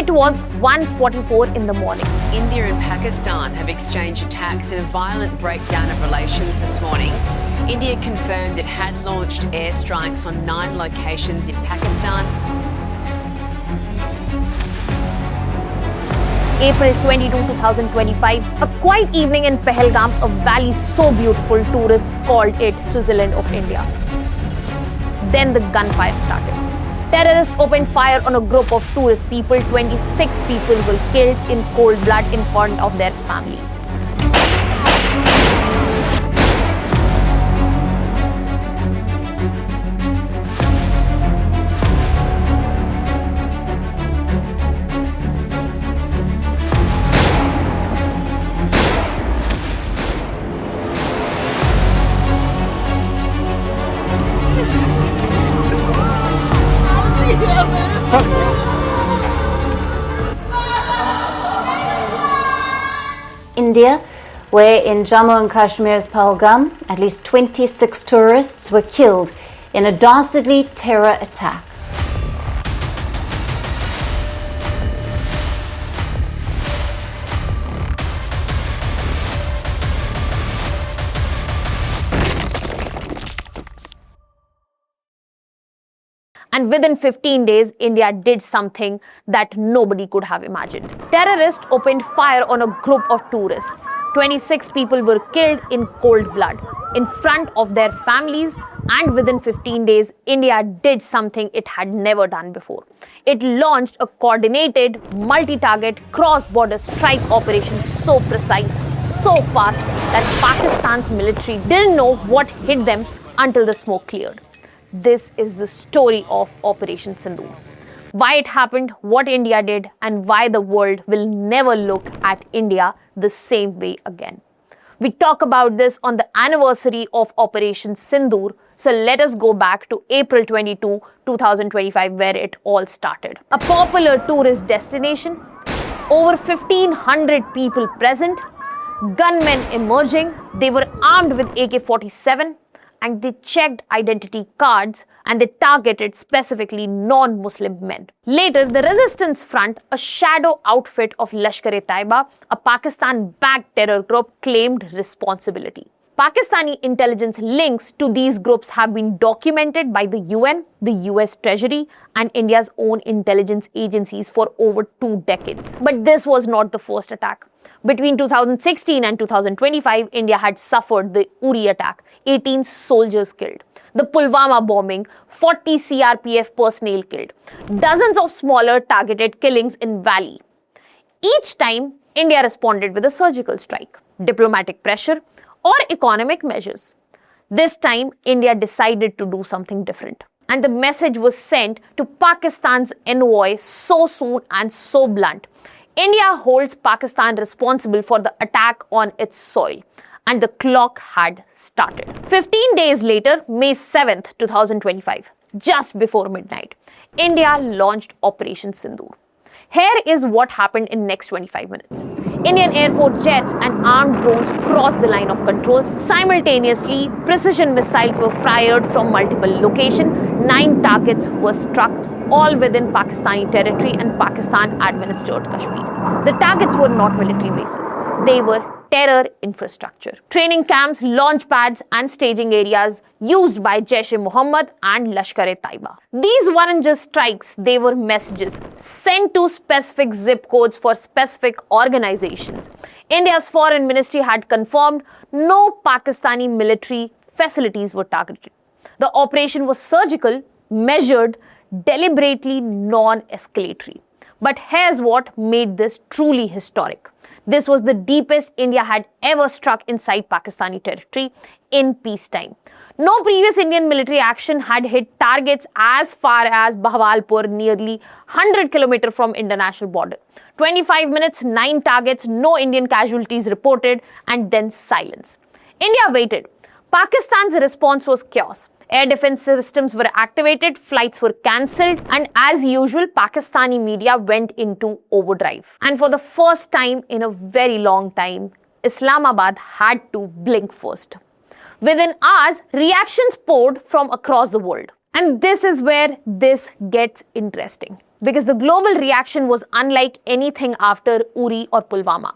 It was 1:44 in the morning. India and Pakistan have exchanged attacks in a violent breakdown of relations this morning. India confirmed it had launched airstrikes on 9 locations in Pakistan. April 22, 2025, a quiet evening in Pahalgam, a valley so beautiful tourists called it Switzerland of India. Then the gunfire started. Terrorists opened fire on a group of tourist people. 26 people were killed in cold blood in front of their families. India, where in Jammu and Kashmir's Pahalgam, at least 26 tourists were killed in a dastardly terror attack. And within 15 days, India did something that nobody could have imagined. Terrorists opened fire on a group of tourists. 26 people were killed in cold blood in front of their families, and within 15 days, India did something it had never done before. It launched a coordinated, multi-target, cross-border strike operation so precise, so fast that Pakistan's military didn't know what hit them until the smoke cleared. This is the story of Operation Sindoor. Why it happened, what India did, and why the world will never look at India the same way again. We talk about this on the anniversary of Operation Sindoor, so let us go back to April 22, 2025, where it all started. A popular tourist destination, over 1,500 people present, gunmen emerging, they were armed with AK-47, and they checked identity cards and they targeted specifically non-Muslim men. Later, the resistance front, a shadow outfit of Lashkar-e-Taiba, a Pakistan-backed terror group, claimed responsibility. Pakistani intelligence links to these groups have been documented by the UN, the US Treasury, and India's own intelligence agencies for over 2 decades. But this was not the first attack. Between 2016 and 2025, India had suffered the Uri attack, 18 soldiers killed. The Pulwama bombing, 40 CRPF personnel killed. Dozens of smaller targeted killings in Valley. Each time, India responded with a surgical strike, diplomatic pressure, or economic measures. This time, India decided to do something different. And the message was sent to Pakistan's envoy so soon and so blunt. India holds Pakistan responsible for the attack on its soil. And the clock had started. 15 days later, May 7th, 2025, just before midnight, India launched Operation Sindoor. Here is what happened in next 25 minutes. Indian Air Force jets and armed drones crossed the line of control. Simultaneously, precision missiles were fired from multiple locations. 9 targets were struck, all within Pakistani territory and Pakistan-administered Kashmir. The targets were not military bases. They were terror infrastructure. Training camps, launch pads, and staging areas used by Jaish-e-Mohammed and Lashkar-e-Taiba. These weren't just strikes, they were messages sent to specific zip codes for specific organizations. India's foreign ministry had confirmed no Pakistani military facilities were targeted. The operation was surgical, measured, deliberately non-escalatory. But here's what made this truly historic. This was the deepest India had ever struck inside Pakistani territory in peacetime. No previous Indian military action had hit targets as far as Bahawalpur, nearly 100 km from international border. 25 minutes, 9 targets, no Indian casualties reported, and then silence. India waited. Pakistan's response was chaos. Air defense systems were activated, flights were cancelled, and as usual, Pakistani media went into overdrive. And for the first time in a very long time, Islamabad had to blink first. Within hours, reactions poured from across the world. And this is where this gets interesting. because the global reaction was unlike anything after Uri or Pulwama.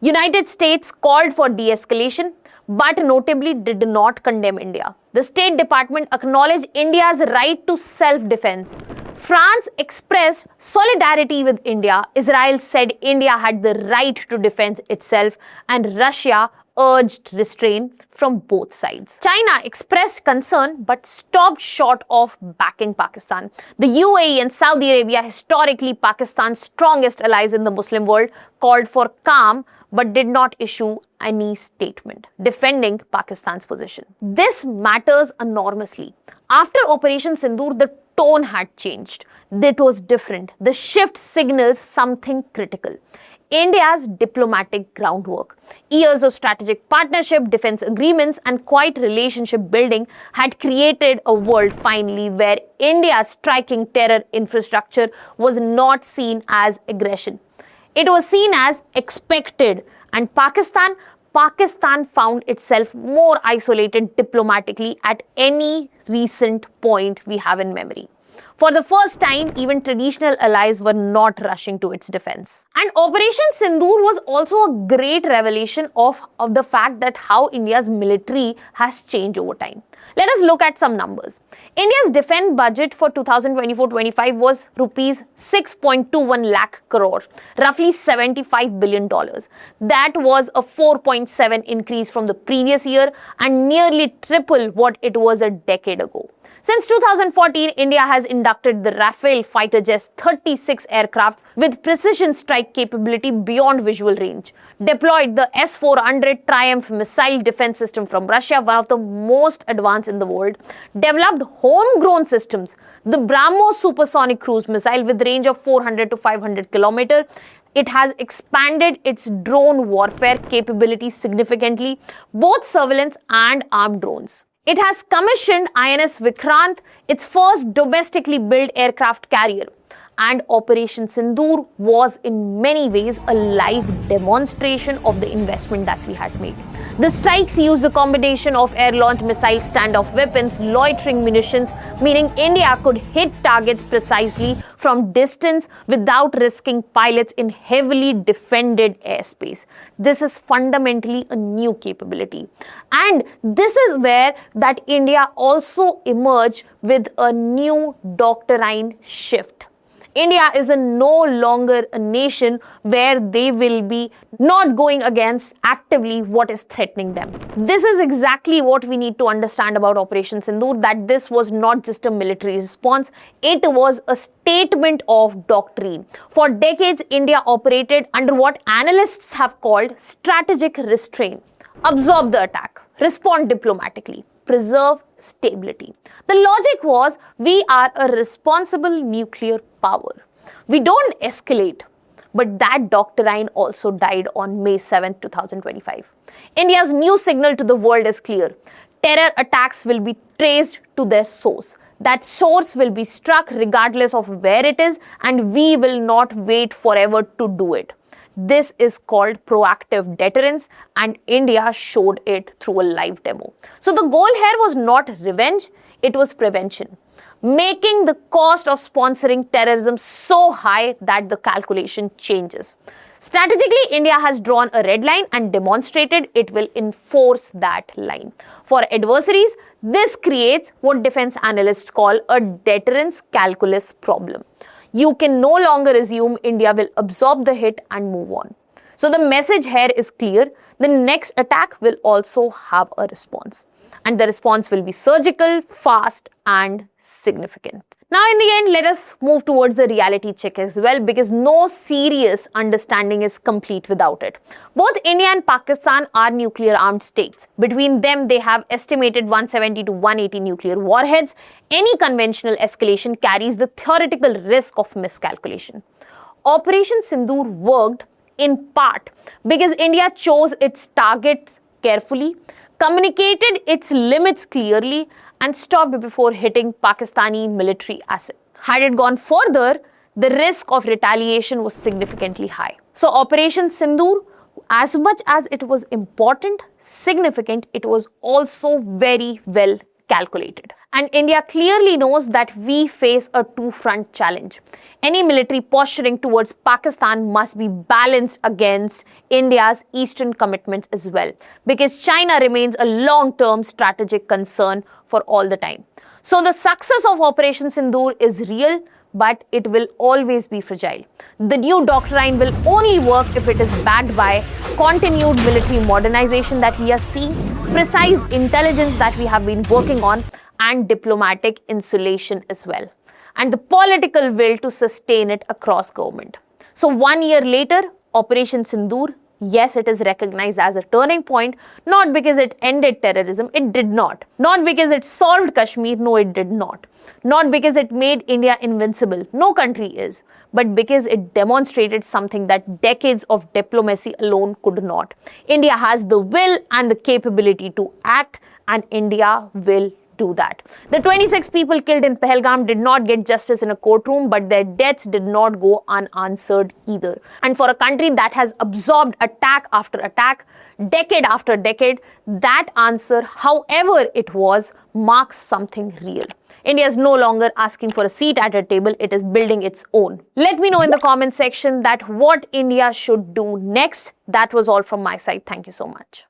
United States called for de-escalation, but notably did not condemn India. The State Department acknowledged India's right to self-defense. France expressed solidarity with India. Israel said India had the right to defend itself, and Russia urged restraint from both sides. China expressed concern but stopped short of backing Pakistan. The UAE and Saudi Arabia, historically Pakistan's strongest allies in the Muslim world, called for calm but did not issue any statement defending Pakistan's position. This matters enormously. After Operation Sindoor, the tone had changed. It was different. The shift signals something critical. India's diplomatic groundwork, years of strategic partnership, defense agreements, and quiet relationship building had created a world finally where India's striking terror infrastructure was not seen as aggression. It was seen as expected, and Pakistan found itself more isolated diplomatically at any recent point we have in memory. For the first time, even traditional allies were not rushing to its defense. And Operation Sindoor was also a great revelation of the fact that how India's military has changed over time. Let us look at some numbers. India's defense budget for 2024-25 was rupees 6.21 lakh crore, roughly $75 billion. That was a 4.7 increase from the previous year and nearly triple what it was a decade ago. Since 2014, India has inducted the Rafale fighter jets 36 aircrafts with precision strike capability beyond visual range, deployed the S-400 Triumph missile defense system from Russia, one of the most advanced in the world, developed homegrown systems, the BrahMos supersonic cruise missile with range of 400 to 500 kilometers. It has expanded its drone warfare capabilities significantly, both surveillance and armed drones. It has commissioned INS Vikrant, its first domestically built aircraft carrier. And Operation Sindoor was in many ways a live demonstration of the investment that we had made. The strikes used the combination of air-launched missile standoff weapons, loitering munitions, meaning India could hit targets precisely from distance without risking pilots in heavily defended airspace. This is fundamentally a new capability. And this is where that India also emerged with a new doctrine shift. India is no longer a nation where they will be not going against actively what is threatening them. This is exactly what we need to understand about Operation Sindoor, that this was not just a military response, it was a statement of doctrine. For decades, India operated under what analysts have called strategic restraint. Absorb the attack, respond diplomatically, preserve stability. The logic was, we are a responsible nuclear power. We don't escalate. But that doctrine also died on May 7, 2025. India's new signal to the world is clear. Terror attacks will be traced to their source. That source will be struck regardless of where it is, and we will not wait forever to do it. This is called proactive deterrence, and India showed it through a live demo. So the goal here was not revenge, it was prevention. Making the cost of sponsoring terrorism so high that the calculation changes. Strategically, India has drawn a red line and demonstrated it will enforce that line. For adversaries, this creates what defense analysts call a deterrence calculus problem. You can no longer assume India will absorb the hit and move on. So the message here is clear. The next attack will also have a response. And the response will be surgical, fast, and significant. Now, in the end, let us move towards the reality check as well, because no serious understanding is complete without it. Both India and Pakistan are nuclear armed states. Between them, they have estimated 170 to 180 nuclear warheads. Any conventional escalation carries the theoretical risk of miscalculation. Operation Sindoor worked in part because India chose its targets carefully, communicated its limits clearly, and stopped before hitting Pakistani military assets. Had it gone further, the risk of retaliation was significantly high. So Operation Sindoor, as much as it was important, significant, it was also very well calculated. And India clearly knows that we face a two-front challenge. Any military posturing towards Pakistan must be balanced against India's eastern commitments as well, because China remains a long-term strategic concern for all the time. So the success of Operation Sindoor is real, but it will always be fragile. The new doctrine will only work if it is backed by continued military modernization that we are seeing, precise intelligence that we have been working on, and diplomatic insulation as well, and the political will to sustain it across government. So 1 year later, Operation Sindoor, yes, it is recognized as a turning point, not because it ended terrorism, it did not. Not because it solved Kashmir, no, it did not. Not because it made India invincible, no country is, but because it demonstrated something that decades of diplomacy alone could not. India has the will and the capability to act, and India will do that. The 26 people killed in Pahalgam did not get justice in a courtroom, but their deaths did not go unanswered either. And for a country that has absorbed attack after attack, decade after decade, that answer, however it was, marks something real. India is no longer asking for a seat at a table, it is building its own. Let me know in the comment section that what India should do next. That was all from my side. Thank you so much.